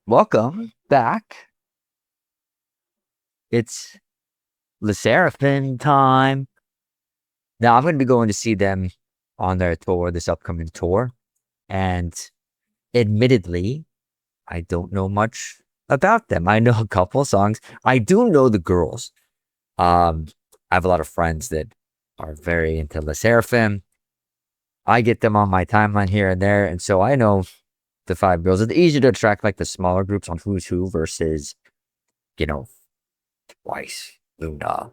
Welcome back. It's the Sserafim time. Now, I'm going to be going to see them on their tour, this upcoming tour. And admittedly, I don't know much about them. I know a couple songs. I do know the girls. I have a lot of friends that are very into the Sserafim. I get them on my timeline here and there. And so I know the 5 girls. It's easier to attract like the smaller groups on Who's Who versus, Twice, Luna,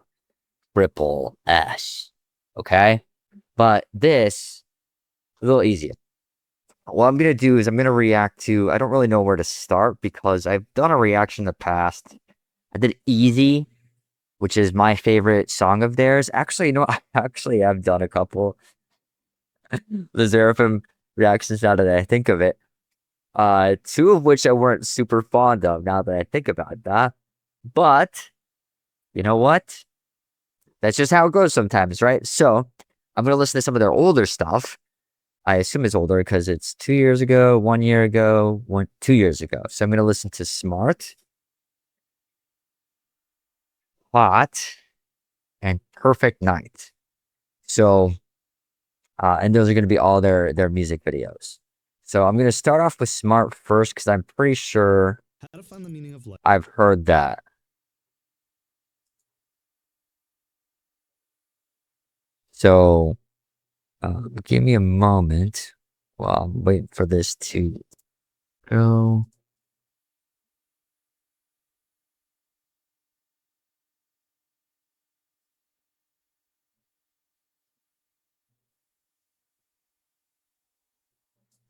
Ripple, S. Okay? But this, a little easier. What I'm going to do is I'm going to react to, I don't really know where to start because I've done a reaction in the past. I did Easy, which is my favorite song of theirs. Actually, I have done a couple the Seraphim reactions now that I think of it. 2 of which I weren't super fond of now that I think about that. But, you know what? That's just how it goes sometimes, right? So, I'm going to listen to some of their older stuff. I assume it's older because it's 2 years ago, 1 year ago, 2 years ago. So, I'm going to listen to Smart, Hot, and Perfect Night. So, and those are going to be all their music videos. So I'm going to start off with Smart first because I'm pretty sure How to find the meaning of life. I've heard that. So give me a moment while I'm waiting for this to go.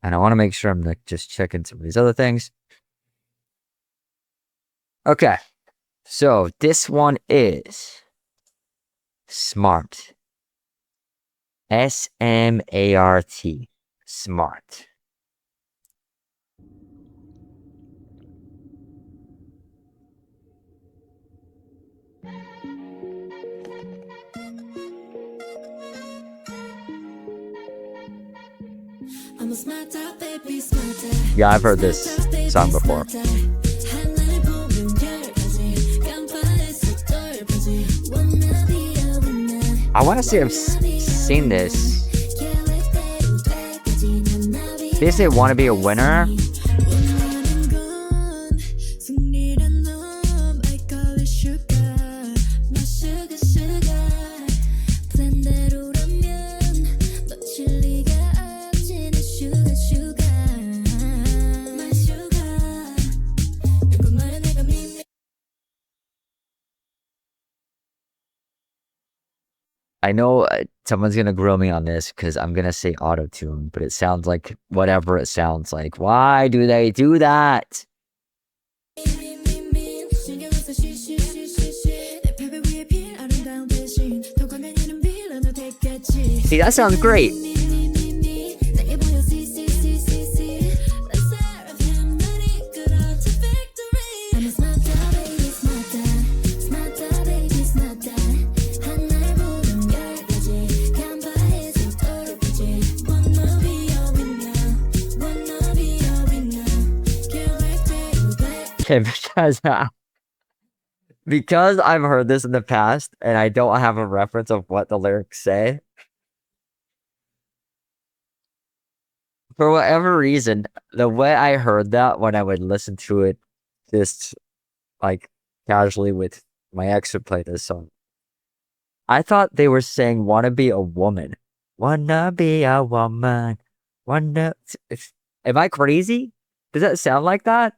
And I want to make sure I'm like just checking some of these other things. Okay. So this one is Smart. S-M-A-R-T. Smart. Yeah, I've heard this song before. I want to say I've seen this. They say "Wanna Be a Winner." I know someone's going to grill me on this because I'm going to say auto-tune, but it sounds like whatever it sounds like. Why do they do that? See, that sounds great. Okay, because I've heard this in the past and I don't have a reference of what the lyrics say. For whatever reason, the way I heard that when I would listen to it just like casually with my ex who played this song, I thought they were saying "wanna be a woman." Wanna be a woman. Am I crazy? Does that sound like that?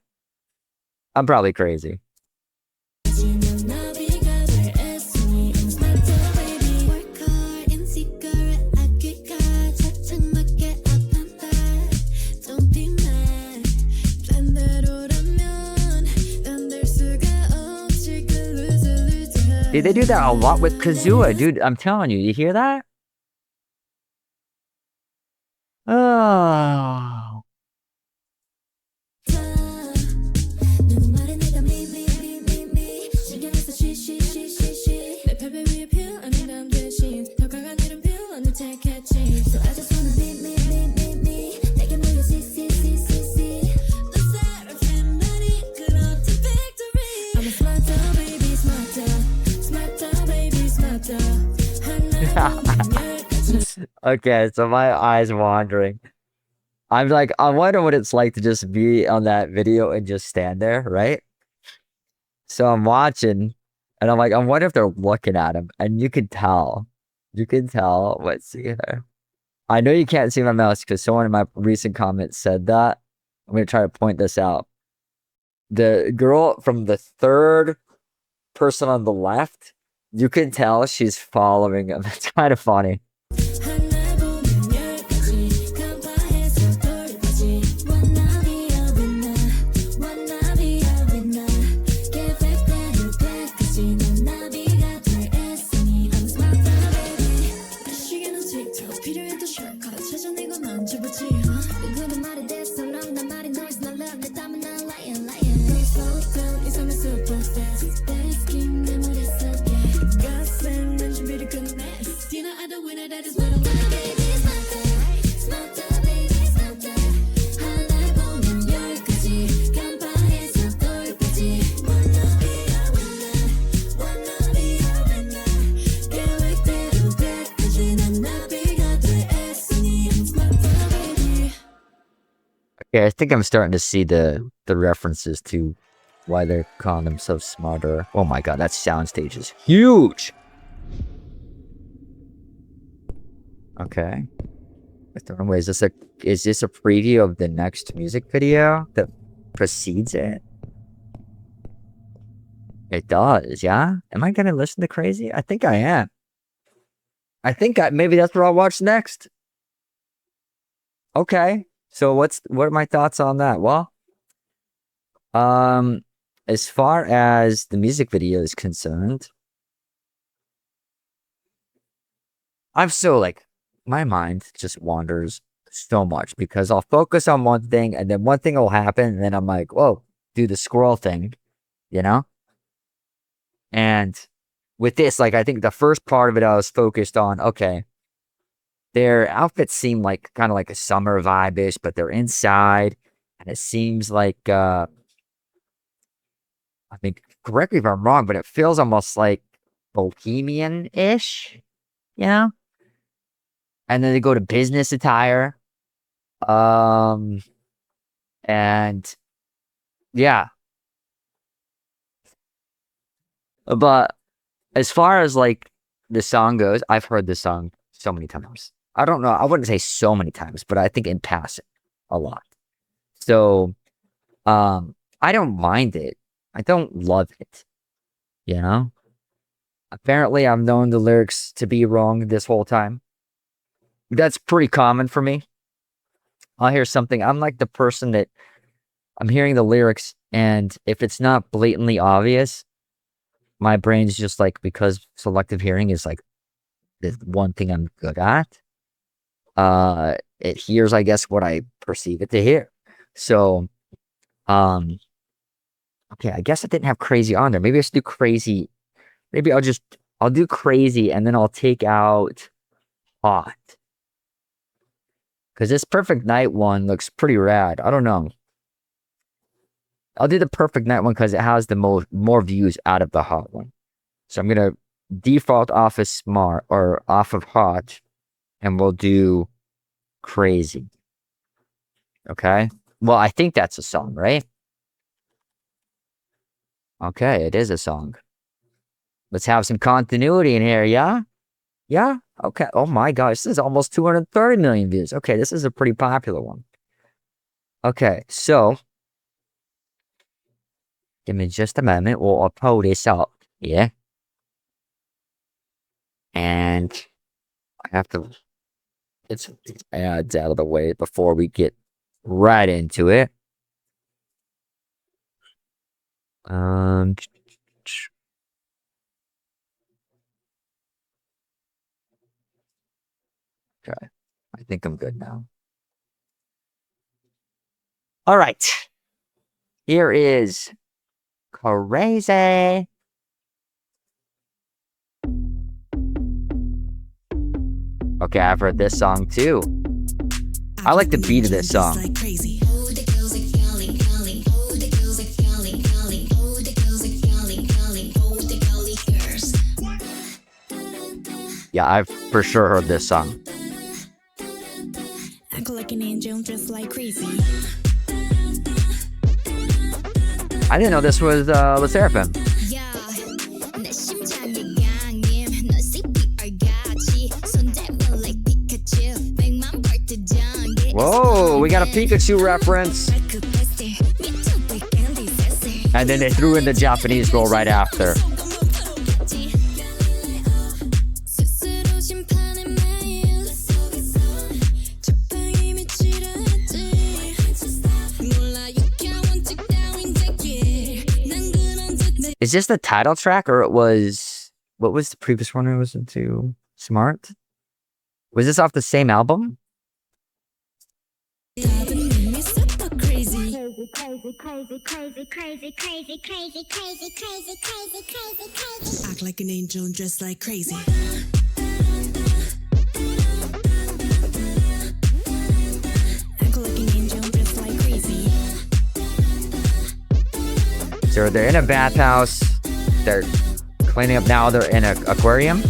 I'm probably crazy. Dude, they do that a lot with Kazua, dude. I'm telling you, you hear that? Oh. Okay, so my eyes wandering. I'm like, I wonder what it's like to just be on that video and just stand there, right? So I'm watching, and I'm like, I wonder if they're looking at him, and you can tell. You can tell what's there. I know you can't see my mouse because someone in my recent comments said that. I'm gonna try to point this out. The girl from the third person on the left, you can tell she's following him. It's kind of funny. Okay, I think I'm starting to see the references to why they're calling themselves smarter. Oh my god, that soundstage is huge! Okay. Wait, is this a preview of the next music video that precedes it? It does, yeah? Am I gonna listen to Crazy? I think I am. I think maybe that's what I'll watch next. Okay. So what are my thoughts on that? Well, as far as the music video is concerned, I'm so like, my mind just wanders so much because I'll focus on one thing and then one thing will happen and then I'm like, whoa, do the squirrel thing, you know? And with this, like, I think the first part of it I was focused on, okay, their outfits seem like kind of like a summer vibe-ish, but they're inside and it seems like, I think, correct me if I'm wrong, but it feels almost like bohemian-ish, you know? And then they go to business attire. And yeah. But as far as like the song goes, I've heard this song so many times. I don't know. I wouldn't say so many times, but I think in passing a lot. So, I don't mind it. I don't love it. You know? Apparently, I've known the lyrics to be wrong this whole time. That's pretty common for me. I'll hear something. I'm like the person that I'm hearing the lyrics, and if it's not blatantly obvious, my brain's just like, because selective hearing is like the one thing I'm good at. It hears, I guess, what I perceive it to hear. So, okay, I guess I didn't have Crazy on there. Maybe I should do Crazy. Maybe I'll do Crazy and then I'll take out Hot. Because this Perfect Night one looks pretty rad. I don't know. I'll do the Perfect Night one because it has the more views out of the Hot one. So I'm going to default off of Smart or off of Hot. And we'll do Crazy. Okay. Well, I think that's a song, right? Okay, it is a song. Let's have some continuity in here, yeah? Yeah? Okay. Oh my gosh, this is almost 230 million views. Okay, this is a pretty popular one. Okay, so give me just a moment. We'll pull this up. Yeah. And I have to get some ads out of the way before we get right into it. Okay. I think I'm good now. All right. Here is Crazy. Okay, I've heard this song too. I like the beat of this song. Yeah, I've for sure heard this song. Act like an angel, dress like crazy. I didn't know this was the Sserafim. Whoa, we got a Pikachu reference. And then they threw in the Japanese girl right after. Is this the title track, or it was... What was the previous one I listened to? Smart? Was this off the same album? Act like an angel and dress like crazy. Act like an angel and dress like crazy. So they're in a bathhouse. They're cleaning up now. They're in an aquarium.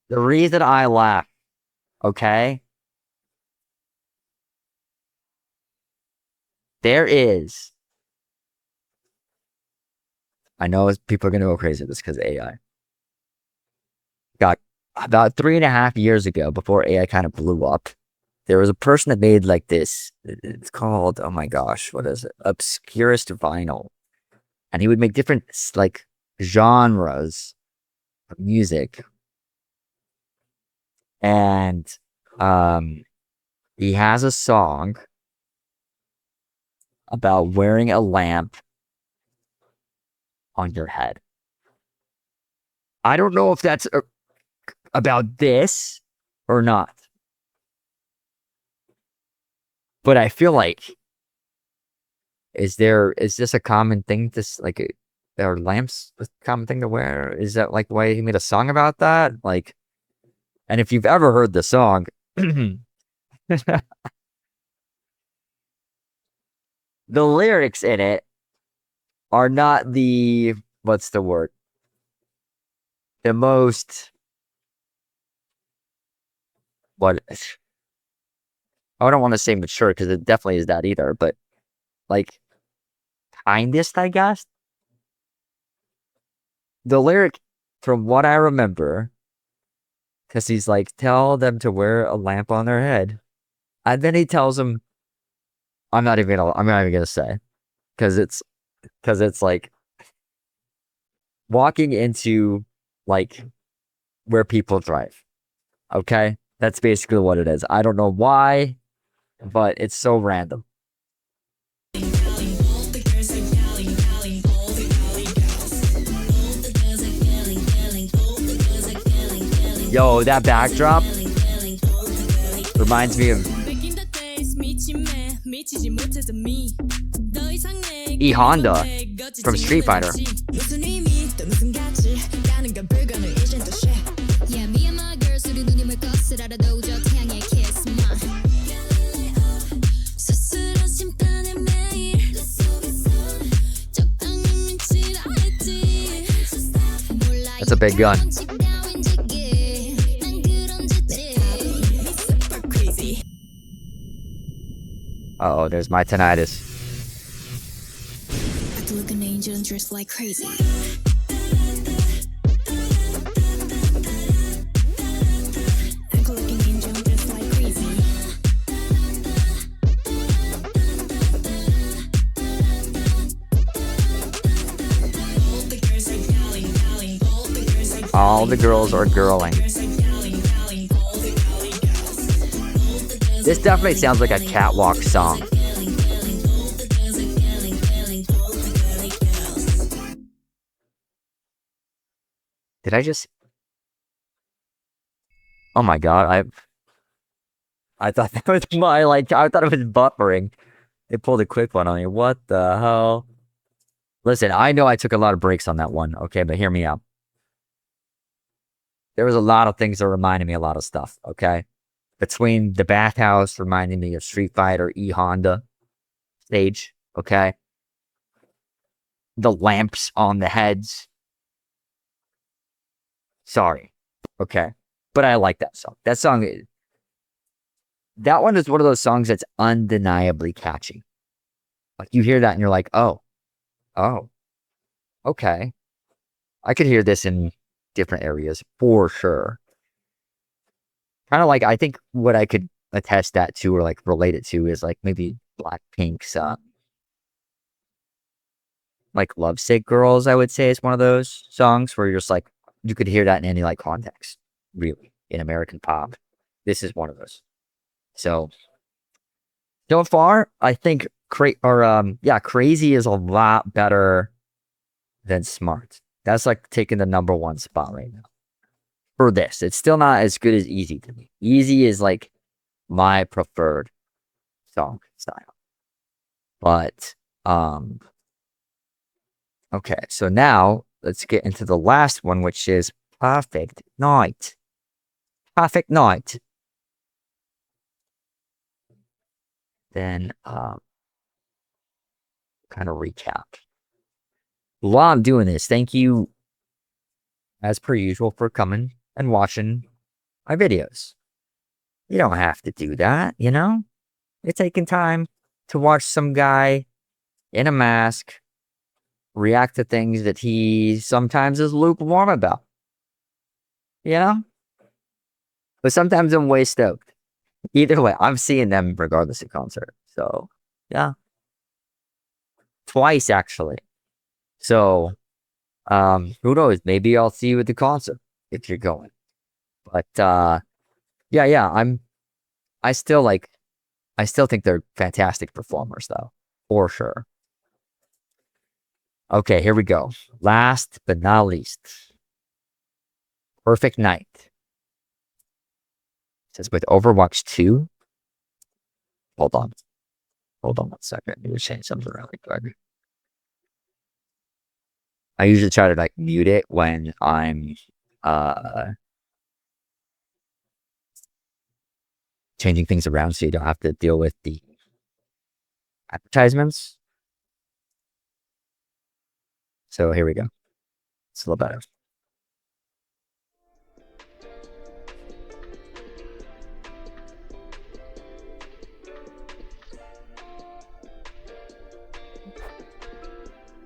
The reason I laugh, okay? There is... I know people are going to go crazy with this because of AI. Got about 3.5 years ago, before AI kind of blew up, there was a person that made like this. It's called, oh my gosh, what is it? Obscurest vinyl. And he would make different like genres of music. And he has a song about wearing a lamp on your head. I don't know if that's about this or not. But I feel like, is this a common thing to, like, are lamps a common thing to wear? Is that like why he made a song about that? Like, and if you've ever heard the song, the lyrics in it are not the, what's the word? The most, what? I don't want to say mature because it definitely is that either, but like kindest, I guess. The lyric, from what I remember, because he's like, tell them to wear a lamp on their head, and then he tells them, I'm not even gonna say, because it's like walking into like where people drive. Okay, that's basically what it is. I don't know why, but it's so random. Yo, that backdrop reminds me of E Honda from Street Fighter. That's a big gun. Uh-oh, there's my tinnitus. Act like an angel and dress like crazy. Act like an angel and dress like crazy. All the girls are girling. This definitely sounds like a catwalk song. Did I just... Oh my god, I thought that was my, like, I thought it was buffering. They pulled a quick one on me. What the hell? Listen, I know I took a lot of breaks on that one, okay, but hear me out. There was a lot of things that reminded me a lot of stuff, okay? between the bathhouse reminding me of Street Fighter E Honda stage, okay? The lamps on the heads. Sorry. Okay. But I like that song. That one is one of those songs that's undeniably catchy. Like you hear that and you're like, oh, okay. I could hear this in different areas for sure. Kind of like, I think what I could attest that to or like relate it to is like maybe Blackpink's like Lovesick Girls, I would say is one of those songs where you're just like, you could hear that in any like context, really, in American pop. This is one of those. So far, I think Crazy is a lot better than Smart. That's like taking the number one spot right now. For this, it's still not as good as Easy to me. Easy is like my preferred song style. But okay, so now let's get into the last one, which is Perfect Night. Perfect Night. Then kind of recap. While I'm doing this, thank you as per usual for coming and watching my videos. You don't have to do that, you know? You're taking time to watch some guy in a mask react to things that he sometimes is lukewarm about. You know? But sometimes I'm way stoked. Either way, I'm seeing them regardless of concert. So, yeah. Twice, actually. So, who knows? Maybe I'll see you at the concert if you're going. But, yeah, I still think they're fantastic performers, though. For sure. Okay, here we go. Last but not least. Perfect Night. It says with Overwatch 2. Hold on 1 second. I need to change something really quick. I usually try to like mute it when I'm changing things around so you don't have to deal with the advertisements. So here we go. It's a little better.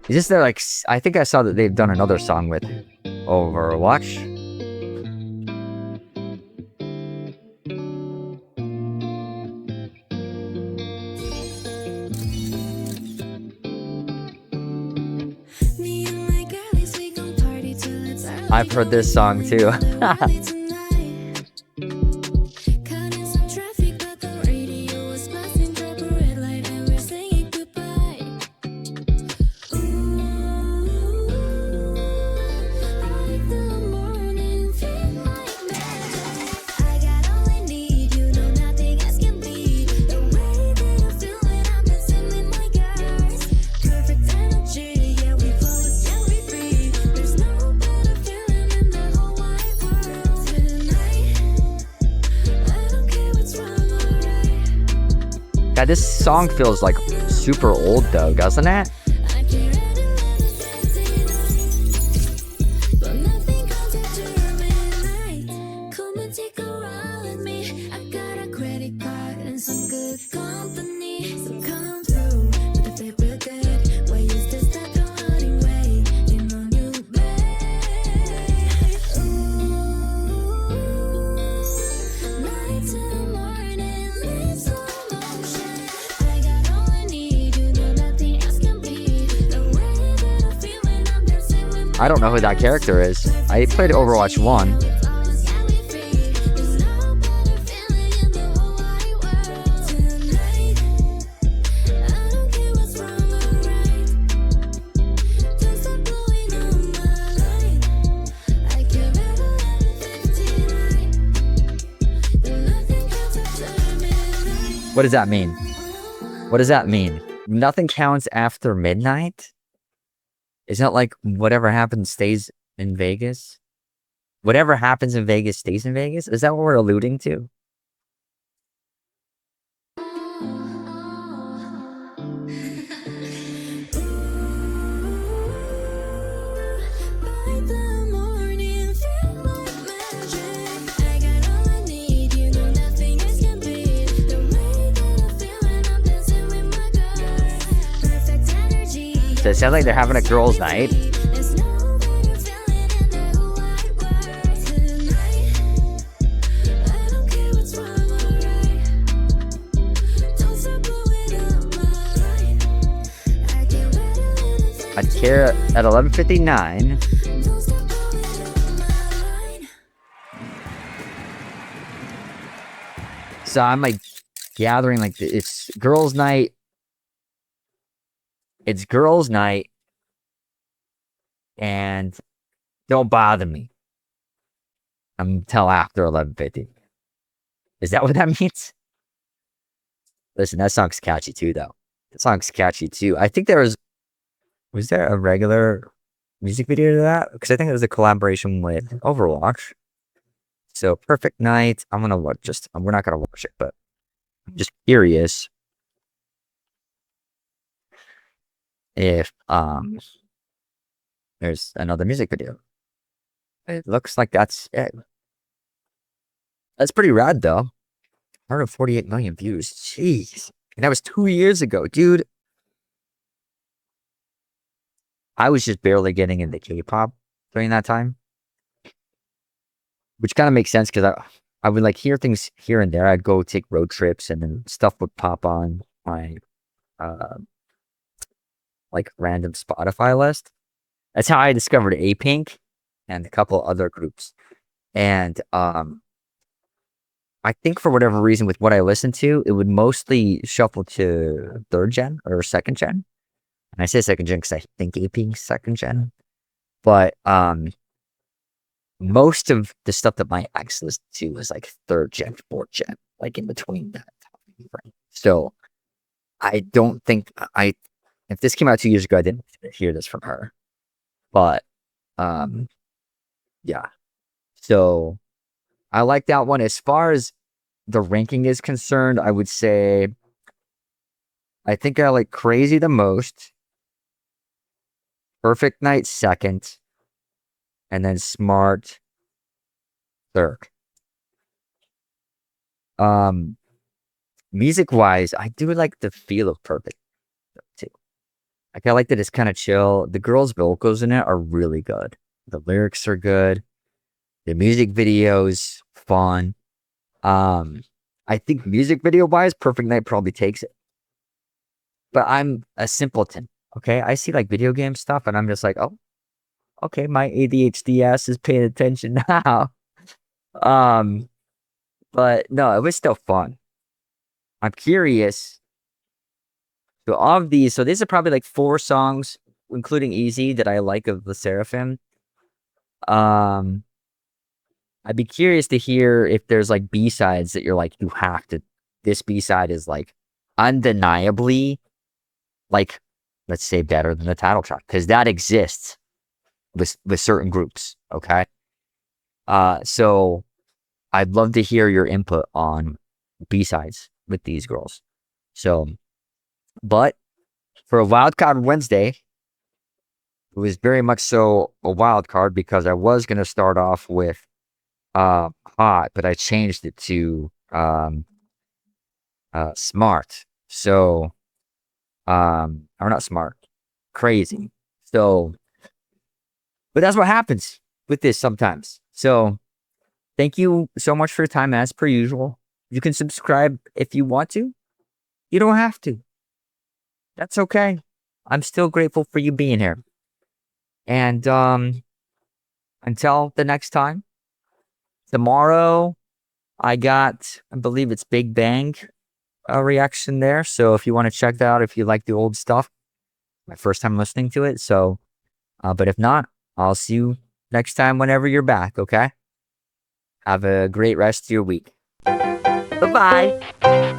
Is this their like? I think I saw that they've done another song with Overwatch. I've heard this song too. God, this song feels like super old though, doesn't it? I don't know who that character is. I played Overwatch 1. What does that mean? What does that mean? Nothing counts after midnight? Isn't it like whatever happens stays in Vegas? Whatever happens in Vegas stays in Vegas? Is that what we're alluding to? So it sounds like they're having a girls' night. There's no way you're feeling in there who I write tonight. I don't care what's wrong or right. Don't stop blowing up my line. I get wetter than I'd care at 11:59. Don't stop blowing up my line. So I'm like gathering like it's girls' night. It's girls' night, and don't bother me until after 11:50. Is that what that means? Listen, that song's catchy too, though. That song's catchy too. I think there was there a regular music video to that? Because I think it was a collaboration with Overwatch. So Perfect Night. I'm gonna watch. We're not gonna watch it, but I'm just curious if there's another music video. It looks like that's it. That's pretty rad, though. 148 million views. Jeez. And that was 2 years ago, dude. I was just barely getting into K-pop during that time. Which kind of makes sense because I would like hear things here and there. I'd go take road trips and then stuff would pop on my like random Spotify list. That's how I discovered A-Pink and a couple other groups. And I think for whatever reason with what I listened to, it would mostly shuffle to 3rd gen or 2nd gen. And I say 2nd gen because I think A-Pink's 2nd gen. But most of the stuff that my ex listened to was like 3rd gen, 4th gen, like in between that time frame. So I don't think if this came out 2 years ago, I didn't hear this from her. But yeah. So I like that one. As far as the ranking is concerned, I would say I think I like Crazy the most. Perfect Night 2nd. And then Smart 3rd. Music wise, I do like the feel of Perfect too. Like I like that it's kind of chill. The girls' vocals in it are really good. The lyrics are good. The music video's fun. I think music video wise, Perfect Night probably takes it. But I'm a simpleton. Okay, I see like video game stuff, and I'm just like, oh, okay, my ADHD ass is paying attention now. But no, it was still fun. I'm curious. So of these, so these are probably like 4 songs, including Easy, that I like of the Sserafim. I'd be curious to hear if there's like B-sides that you're like, you have to. This B-side is like undeniably, like, let's say better than the title track, because that exists with certain groups. Okay. So I'd love to hear your input on B-sides with these girls. So, but for a wildcard Wednesday, it was very much so a wild card because I was going to start off with Hot, but I changed it to Smart. So, or not Smart, Crazy. So, but that's what happens with this sometimes. So, thank you so much for your time as per usual. You can subscribe if you want to. You don't have to. That's okay. I'm still grateful for you being here. And until the next time, tomorrow I believe it's Big Bang reaction there. So if you want to check that out, if you like the old stuff, my first time listening to it. So, but if not, I'll see you next time whenever you're back. Okay. Have a great rest of your week. Bye-bye.